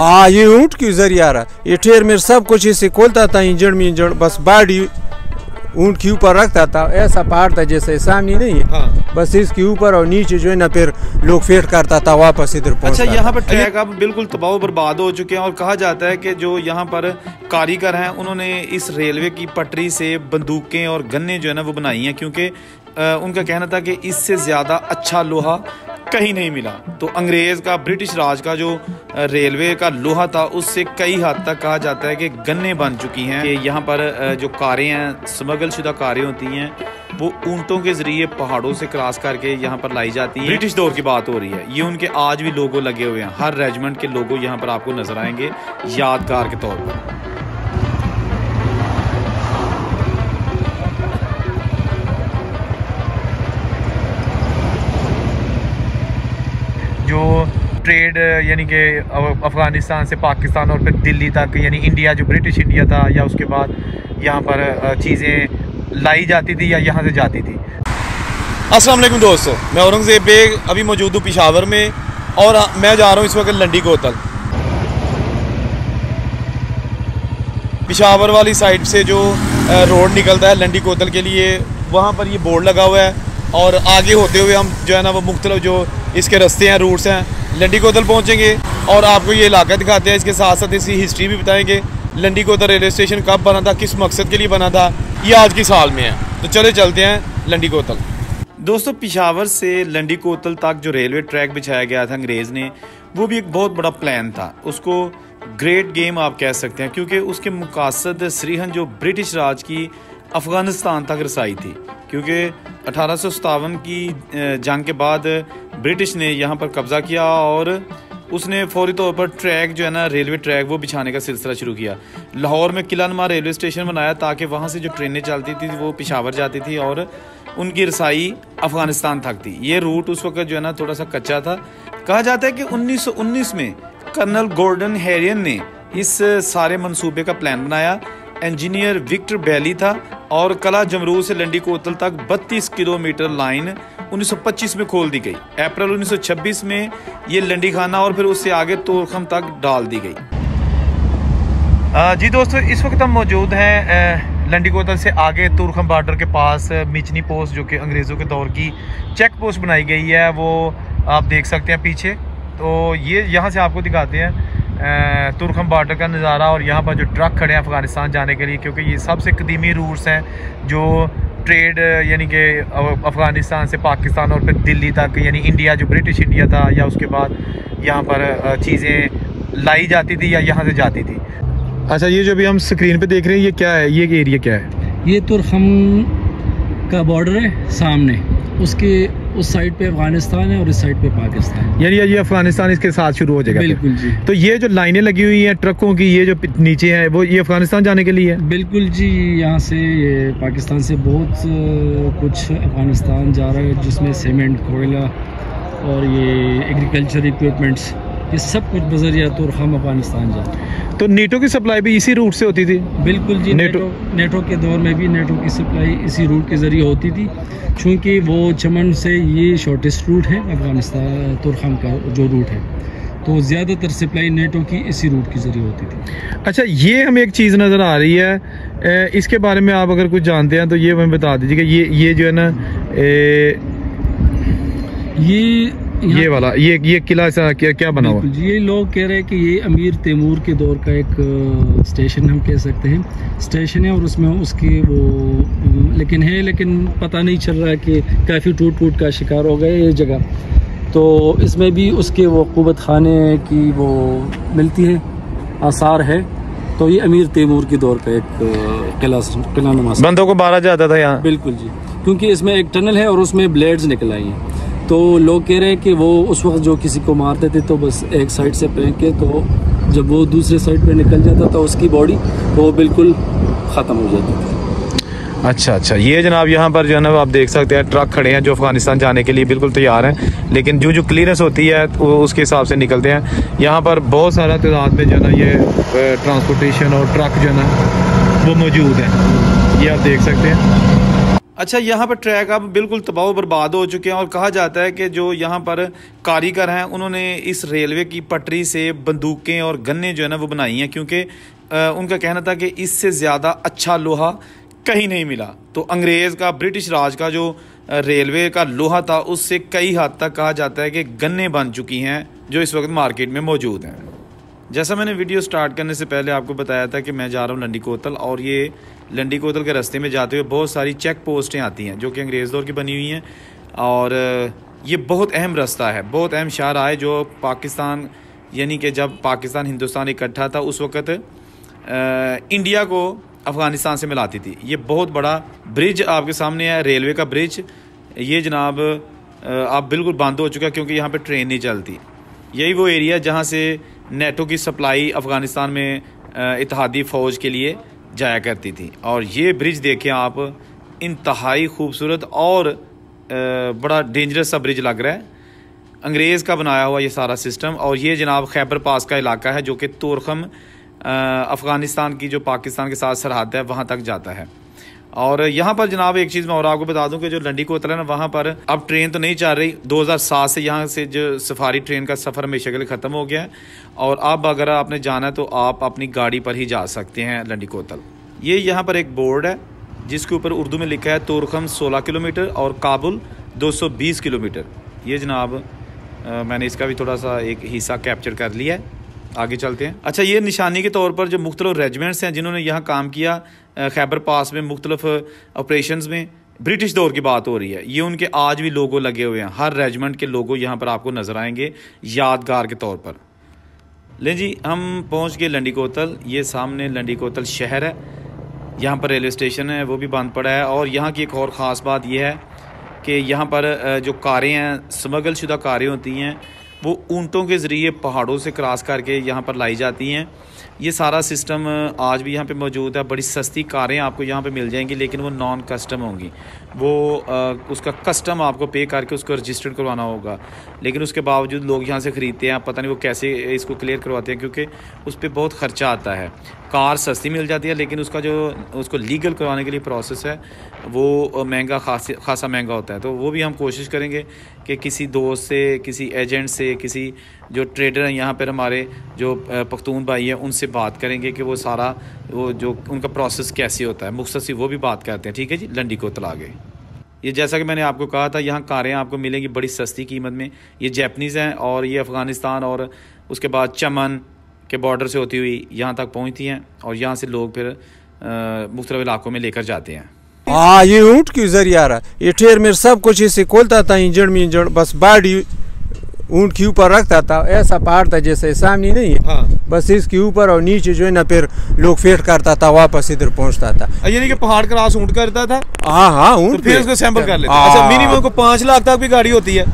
हाँ, ये ऊँट की जरिया रहा, ये ठेर में सब कुछ इसे खोलता था, इंजन में इंजन, बस बाडी ऊँट के ऊपर रखता था। ऐसा पहाड़ था जैसे सामने नहीं है। हाँ। बस इसके ऊपर और नीचे जो है ना फिर लोग फेट करता था, वापस इधर पहुंचता। अच्छा, यहाँ पर ट्रैक अब बिल्कुल तबाह बर्बाद हो चुके हैं और कहा जाता है कि जो यहाँ पर कारीगर हैं उन्होंने इस रेलवे की पटरी से बंदूकें और गन्ने जो है ना वो बनाई हैं, क्योंकि उनका कहना था कि इससे ज़्यादा अच्छा लोहा कहीं नहीं मिला। तो अंग्रेज़ का, ब्रिटिश राज का जो रेलवे का लोहा था उससे कई हद तक कहा जाता है कि गन्ने बन चुकी हैं। कि यहाँ पर जो कारें हैं, स्मगल शुदा कारें होती हैं, वो ऊंटों के जरिए पहाड़ों से क्रॉस करके यहाँ पर लाई जाती हैं। ब्रिटिश दौर की बात हो रही है। ये उनके आज भी लोगो लगे हुए हैं, हर रेजिमेंट के लोगो यहाँ पर आपको नजर आएंगे यादगार के तौर पर। जो ट्रेड यानी कि अफ़गानिस्तान से पाकिस्तान और फिर दिल्ली तक, यानी इंडिया, जो ब्रिटिश इंडिया था, या उसके बाद यहाँ पर चीज़ें लाई जाती थी या यहाँ से जाती थी। अस्सलाम वालेकुम दोस्तों, मैं औरंगज़ेब बेग अभी मौजूद हूँ पेशावर में और मैं जा रहा हूँ इस वक्त लंडी कोतल। पेशावर वाली साइड से जो रोड निकलता है लंडी कोतल के लिए, वहाँ पर ये बोर्ड लगा हुआ है और आगे होते हुए हम जो है ना वो मुख्तलिफ जो इसके रास्ते हैं, रूट्स हैं, लंडी कोतल पहुँचेंगे और आपको ये इलाका दिखाते हैं। इसके साथ साथ इसकी हिस्ट्री भी बताएंगे। लंडी कोतल रेलवे स्टेशन कब बना था, किस मकसद के लिए बना था, ये आज की साल में है। तो चले चलते हैं लंडी कोतल। दोस्तों, पेशावर से लंडी कोतल तक जो रेलवे ट्रैक बिछाया गया था अंग्रेज़ ने, वो भी एक बहुत बड़ा प्लान था। उसको ग्रेट गेम आप कह सकते हैं, क्योंकि उसके मकसद सरहद जो ब्रिटिश राज की अफ़गानिस्तान तक रसाई थी। क्योंकि 1857 की जंग के बाद ब्रिटिश ने यहाँ पर कब्ज़ा किया और उसने फौरी तौर पर ट्रैक जो है ना, रेलवे ट्रैक, वो बिछाने का सिलसिला शुरू किया। लाहौर में किला नुमा रेलवे स्टेशन बनाया ताकि वहाँ से जो ट्रेनें चलती थी वो पेशावर जाती थी और उनकी रसाई अफ़गानिस्तान तक थी। ये रूट उस वक्त जो है ना थोड़ा सा कच्चा था। कहा जाता है कि 1919 में कर्नल गॉर्डन हैरियन ने इस सारे मंसूबे का प्लान बनाया। इंजीनियर विक्टर बैली था और कला जमरूद से लंडी कोतल तक 32 किलोमीटर लाइन 1925 में खोल दी गई। अप्रैल 1926 में ये लंडी खाना और फिर उससे आगे तोरखम तक डाल दी गई। जी दोस्तों, इस वक्त हम मौजूद हैं लंडी कोतल से आगे तोरखम बॉर्डर के पास मिचनी पोस्ट, जो कि अंग्रेज़ों के दौर की चेक पोस्ट बनाई गई है, वो आप देख सकते हैं पीछे। तो ये यहाँ से आपको दिखाते हैं तुर्खम बॉर्डर का नज़ारा और यहाँ पर जो ट्रक खड़े हैं अफ़गानिस्तान जाने के लिए, क्योंकि ये सबसे कदीमी रूट्स हैं जो ट्रेड यानी कि अफ़गानिस्तान से पाकिस्तान और फिर दिल्ली तक, यानी इंडिया, जो ब्रिटिश इंडिया था, या उसके बाद यहाँ पर चीज़ें लाई जाती थी या यहाँ से जाती थी। अच्छा, ये जो भी हम स्क्रीन पे देख रहे हैं, ये क्या है, ये एरिया क्या है? ये तुर्खम का बॉर्डर है सामने, उसके उस साइड पे अफगानिस्तान है और इस साइड पे पाकिस्तान। यानी ये अफगानिस्तान इसके साथ शुरू हो जाएगा। बिल्कुल जी। तो ये जो लाइनें लगी हुई हैं ट्रकों की, ये जो नीचे है, वो ये अफगानिस्तान जाने के लिए है? बिल्कुल जी। यहाँ से ये पाकिस्तान से बहुत कुछ अफगानिस्तान जा रहा है, जिसमें सीमेंट, कोयला और ये एग्रीकल्चर इक्विपमेंट्स, ये सब कुछ बजरिया तुर्खम अफगानिस्तान जाता है। तो नेटो की सप्लाई भी इसी रूट से होती थी? बिल्कुल जी। नेटो के दौर में भी नेटो की सप्लाई इसी रूट के ज़रिए होती थी, चूँकि वो चमन से ये शॉर्टेस्ट रूट है अफगानिस्तान तुर्खम का जो रूट है, तो ज़्यादातर सप्लाई नेटो की इसी रूट के ज़रिए होती थी। अच्छा, ये हमें एक चीज़ नज़र आ रही है, इसके बारे में आप अगर कुछ जानते हैं तो ये हमें बता दीजिए कि ये जो है ना, ये वाला ये किला सा क्या बना हुआ? ये लोग कह रहे हैं कि ये अमीर तैमूर के दौर का एक स्टेशन हम कह सकते हैं, स्टेशन है, और उसमें उसके वो लेकिन पता नहीं चल रहा है कि काफ़ी टूट का शिकार हो गए ये जगह। तो इसमें भी उसके वो क़ुव्वत खाने की वो मिलती है, आसार है। तो ये अमीर तैमूर के दौर का एक किला नुमा बंदों को मारा जाता था यहाँ। बिल्कुल जी, क्योंकि इसमें एक टनल है और उसमें ब्लेड्स निकल आई हैं। तो लोग कह रहे हैं कि वो उस वक्त जो किसी को मारते थे तो बस एक साइड से फेंक के, तो जब वो दूसरे साइड पे निकल जाता था उसकी बॉडी वो बिल्कुल ख़त्म हो जाती थी। अच्छा, ये जनाब यहाँ पर जो है ना आप देख सकते हैं ट्रक खड़े हैं जो अफगानिस्तान जाने के लिए बिल्कुल तैयार हैं, लेकिन जो क्लियरेंस होती है वो उसके हिसाब से निकलते हैं। यहाँ पर बहुत सारा तादाद में जो है ना ये ट्रांसपोर्टेशन और ट्रक जो है ना वो मौजूद है, ये आप देख सकते हैं। अच्छा, यहाँ पर ट्रैक अब बिल्कुल तबाह बर्बाद हो चुके हैं और कहा जाता है कि जो यहाँ पर कारीगर हैं उन्होंने इस रेलवे की पटरी से बंदूकें और गन्ने जो है ना वो बनाई हैं, क्योंकि उनका कहना था कि इससे ज़्यादा अच्छा लोहा कहीं नहीं मिला। तो अंग्रेज़ का, ब्रिटिश राज का जो रेलवे का लोहा था उससे कई हद तक कहा जाता है कि गन्ने बन चुकी हैं जो इस वक्त मार्केट में मौजूद हैं। जैसा मैंने वीडियो स्टार्ट करने से पहले आपको बताया था कि मैं जा रहा हूँ लंडी कोतल, और ये लंडी कोतल के रास्ते में जाते हुए बहुत सारी चेक पोस्टें आती हैं जो कि अंग्रेज़ दौर की बनी हुई हैं, और ये बहुत अहम रास्ता है, बहुत अहम शाहराह है जो पाकिस्तान, यानी कि जब पाकिस्तान हिंदुस्तान इकट्ठा था उस वक़्त इंडिया को अफ़गानिस्तान से मिलाती थी। ये बहुत बड़ा ब्रिज आपके सामने है, रेलवे का ब्रिज। ये जनाब आप बिल्कुल बंद हो चुका है क्योंकि यहाँ पे ट्रेन नहीं चलती। यही वो एरिया जहाँ से नेटो की सप्लाई अफ़गानिस्तान में इत्तेहादी फ़ौज के लिए जाया करती थी। और ये ब्रिज देखें आप, इंतहाई खूबसूरत और बड़ा डेंजरस सा ब्रिज लग रहा है, अंग्रेज़ का बनाया हुआ ये सारा सिस्टम। और ये जनाब खैबर पास का इलाका है जो कि तोरखम अफ़गानिस्तान की जो पाकिस्तान के साथ सरहद है वहाँ तक जाता है। और यहाँ पर जनाब एक चीज़ मैं और आपको बता दूं कि जो लंडी कोतल है ना, वहाँ पर अब ट्रेन तो नहीं चल रही। 2007 से यहाँ से जो सफारी ट्रेन का सफ़र हमेशा के लिए ख़त्म हो गया है, और अब अगर आपने जाना है तो आप अपनी गाड़ी पर ही जा सकते हैं लंडी कोतल। ये यहाँ पर एक बोर्ड है जिसके ऊपर उर्दू में लिखा है तोरखम 16 किलोमीटर और काबुल 220 किलोमीटर। ये जनाब मैंने इसका भी थोड़ा सा एक हिस्सा कैप्चर कर लिया है। आगे चलते हैं। अच्छा, ये निशानी के तौर पर जो मुख्तलिफ रेजिमेंट्स हैं जिन्होंने यहाँ काम किया खैबर पास में मुख्तलिफ ऑपरेशंस में, ब्रिटिश दौर की बात हो रही है, ये उनके आज भी लोगो लगे हुए हैं। हर रेजिमेंट के लोगो यहाँ पर आपको नज़र आएंगे यादगार के तौर पर। ले जी, हम पहुँच गए लंडी कोतल। ये सामने लंडी कोतल शहर है, यहाँ पर रेलवे स्टेशन है वो भी बंद पड़ा है। और यहाँ की एक और ख़ास बात यह है कि यहाँ पर जो कारें हैं, स्मगल शुदा कारें होती हैं, वो ऊँटों के ज़रिए पहाड़ों से क्रॉस करके यहाँ पर लाई जाती हैं। ये सारा सिस्टम आज भी यहाँ पे मौजूद है। बड़ी सस्ती कारें आपको यहाँ पे मिल जाएंगी, लेकिन वो नॉन कस्टम होंगी। वो उसका कस्टम आपको पे करके उसको रजिस्टर्ड करवाना होगा, लेकिन उसके बावजूद लोग यहाँ से ख़रीदते हैं। पता नहीं वो कैसे इसको क्लियर करवाते हैं, क्योंकि उस पर बहुत ख़र्चा आता है। कार सस्ती मिल जाती है, लेकिन उसका जो उसको लीगल करवाने के लिए प्रोसेस है वो महंगा, खासा महंगा होता है। तो वो भी हम कोशिश करेंगे कि किसी दोस्त से, किसी एजेंट से, किसी जो ट्रेडर हैं यहाँ पर हमारे जो पख्तून भाई हैं, उनसे बात करेंगे कि वो सारा वो जो उनका प्रोसेस कैसे होता है, मुख्तसर वो भी बात करते हैं। ठीक है जी, लंडी कोतल आ गए। ये जैसा कि मैंने आपको कहा था, यहाँ कारें आपको मिलेंगी बड़ी सस्ती कीमत में। ये जैपनीज़ हैं और ये अफ़गानिस्तान और उसके बाद चमन के बॉर्डर से होती हुई यहाँ तक पहुँचती हैं, और यहाँ से लोग फिर मुख्तलिफ इलाकों में लेकर जाते हैं। हाँ, ये ऊँट क्यों जरिया रहा, ये ठेर मेर सब कुछ इसे खोलता था, इंजन बस बाड़ी ऊँट के ऊपर रखता था। ऐसा पहाड़ था जैसे सामने नहीं है। हाँ। बस इसके ऊपर और नीचे जो है ना फिर लोग फेट करता था, वापस इधर पहुंचता था। यानी कि पहाड़ क्रॉस ऊँट करता था। हाँ, ऊँट तो फिर उसको सैंपल कर लेते। अच्छा, मिनिमम को 5 लाख तक भी गाड़ी होती है।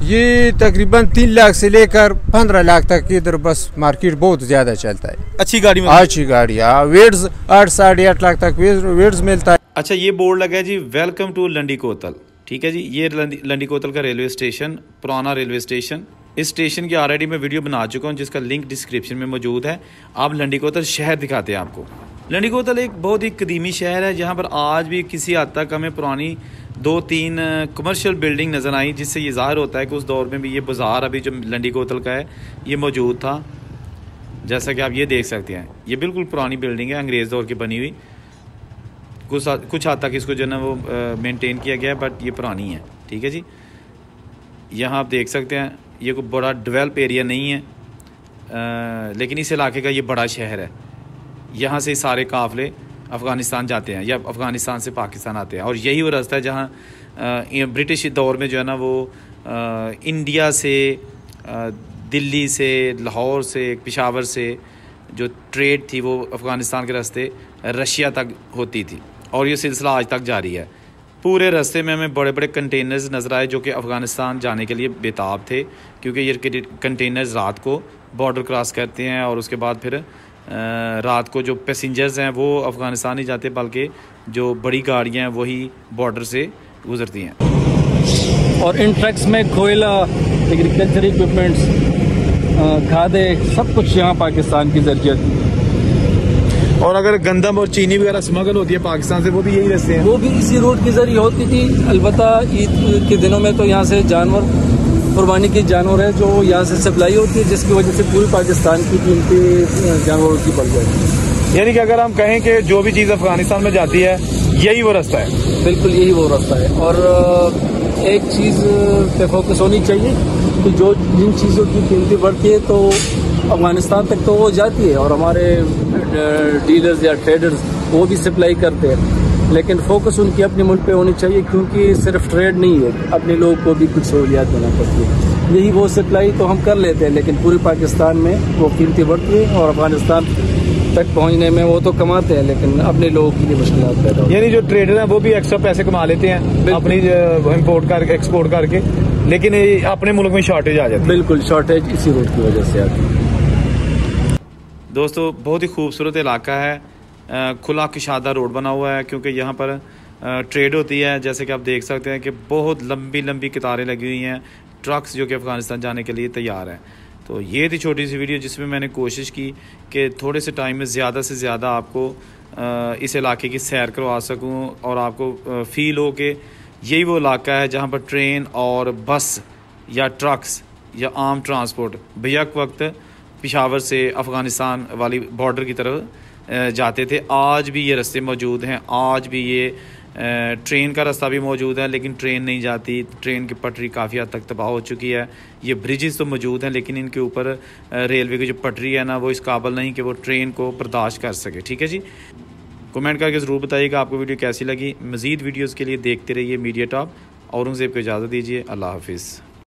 ये तकरीबन 3 लाख से लेकर 15 लाख तक इधर बस मार्केट बहुत ज्यादा चलता है। अच्छी गाड़ी में, अच्छी गाड़ी। वेट्स 8 साढ़े 8 लाख तक वेट्स मिलता है। अच्छा, ये बोर्ड लगा है जी, वेलकम टू लंडी कोतल। ठीक है जी, ये लंडी कोतल का रेलवे स्टेशन, पुराना रेलवे स्टेशन। इस स्टेशन की ऑलरेडी मैं वीडियो बना चुका हूँ जिसका लिंक डिस्क्रिप्शन में मौजूद है। आप लंडी कोतल शहर दिखाते हैं आपको। लंडी कोतल एक बहुत ही कदीमी शहर है जहाँ पर आज भी किसी हद तक हमें पुरानी 2-3 कमर्शियल बिल्डिंग नज़र आई, जिससे ये ज़ाहिर होता है कि उस दौर में भी ये बाज़ार अभी जो लंडी कोतल का है ये मौजूद था। जैसा कि आप ये देख सकते हैं, ये बिल्कुल पुरानी बिल्डिंग है, अंग्रेज़ दौर की बनी हुई। कुछ हद तक इसको जो है ना वो मेंटेन किया गया है, बट ये पुरानी है। ठीक है जी, यहाँ आप देख सकते हैं ये कोई बड़ा डेवलप एरिया नहीं है, लेकिन इस इलाके का ये बड़ा शहर है। यहाँ से सारे काफ़िले अफ़गानिस्तान जाते हैं या अफ़गानिस्तान से पाकिस्तान आते हैं, और यही वो रास्ता है जहाँ ब्रिटिश दौर में जो है ना वो इंडिया से, दिल्ली से, लाहौर से, पेशावर से जो ट्रेड थी वो अफ़गानिस्तान के रास्ते रशिया तक होती थी, और ये सिलसिला आज तक जारी है। पूरे रास्ते में हमें बड़े बड़े कंटेनर्स नज़र आए जो कि अफ़गानिस्तान जाने के लिए बेताब थे, क्योंकि ये कंटेनर्स रात को बॉर्डर क्रॉस करते हैं, और उसके बाद फिर रात को जो पैसेंजर्स हैं वो अफ़गानिस्तान नहीं जाते, बल्कि जो बड़ी गाड़ियाँ हैं वही बॉर्डर से गुजरती हैं। और इन ट्रक्स में कोयला, एग्रीकल्चर इक्विपमेंट्स, खादे, सब कुछ यहाँ पाकिस्तान की ज़र्फ़ियत। और अगर गंदम और चीनी वगैरह स्मगल होती है पाकिस्तान से, वो भी यही रास्ते हैं? वो भी इसी रूट के जरिए होती थी। अलबत्ता ईद के दिनों में तो यहाँ से जानवर, कुर्बानी के जानवर है जो यहाँ से सप्लाई होती है, जिसकी वजह से पूरी पाकिस्तान की कीमती जानवरों की बढ़ जाती है। यानी कि अगर हम कहें कि जो भी चीज़ अफगानिस्तान में जाती है यही वो रास्ता है? बिल्कुल यही वो रास्ता है। और एक चीज़ पे फोकस होनी चाहिए कि जो जिन चीज़ों की कीमतें बढ़ती है तो अफगानिस्तान तक तो वो जाती है और हमारे डीलर्स या ट्रेडर्स वो भी सप्लाई करते हैं, लेकिन फोकस उनकी अपने मुल्क पे होनी चाहिए, क्योंकि सिर्फ ट्रेड नहीं है, अपने लोगों को भी कुछ सहूलियात देना पड़ती है। यही वो सप्लाई तो हम कर लेते हैं, लेकिन पूरे पाकिस्तान में वो कीमतें बढ़ती है और अफगानिस्तान तक पहुंचने में वो तो कमाते हैं, लेकिन अपने लोगों के लिए मुश्किलात पैदा होती है। यानी जो ट्रेडर हैं वो भी एक्स्ट्रा पैसे कमा लेते हैं अपनी इम्पोर्ट करके, एक्सपोर्ट करके, लेकिन अपने मुल्क में शॉर्टेज आ जाती है। बिल्कुल, शॉर्टेज इसी रूट की वजह से आती है। दोस्तों बहुत ही खूबसूरत इलाका है, खुला कुशादा रोड बना हुआ है, क्योंकि यहाँ पर ट्रेड होती है। जैसे कि आप देख सकते हैं कि बहुत लंबी लंबी कतारें लगी हुई हैं ट्रक्स जो कि अफ़गानिस्तान जाने के लिए तैयार हैं। तो ये थी छोटी सी वीडियो जिसमें मैंने कोशिश की कि थोड़े से टाइम में ज़्यादा से ज़्यादा आपको इस इलाके की सैर करवा सकूं और आपको फ़ील हो कि यही वो इलाका है जहाँ पर ट्रेन और बस या ट्रक्स या आम ट्रांसपोर्ट बेयक वक्त पेशावर से अफ़गानिस्तान वाली बॉर्डर की तरफ जाते थे। आज भी ये रास्ते मौजूद हैं, आज भी ये ट्रेन का रास्ता भी मौजूद है, लेकिन ट्रेन नहीं जाती। ट्रेन की पटरी काफ़ी हद तक तबाह हो चुकी है। ये ब्रिजेस तो मौजूद हैं, लेकिन इनके ऊपर रेलवे की जो पटरी है ना, वो इस काबिल नहीं कि वो ट्रेन को बर्दाश्त कर सके। ठीक है जी, कमेंट करके ज़रूर बताइएगा आपको वीडियो कैसी लगी। मज़ीद वीडियोज़ के लिए देखते रहिए मीडिया टॉप। औरंगज़ेब को इजाज़त दीजिए। अल्लाह हाफिज़।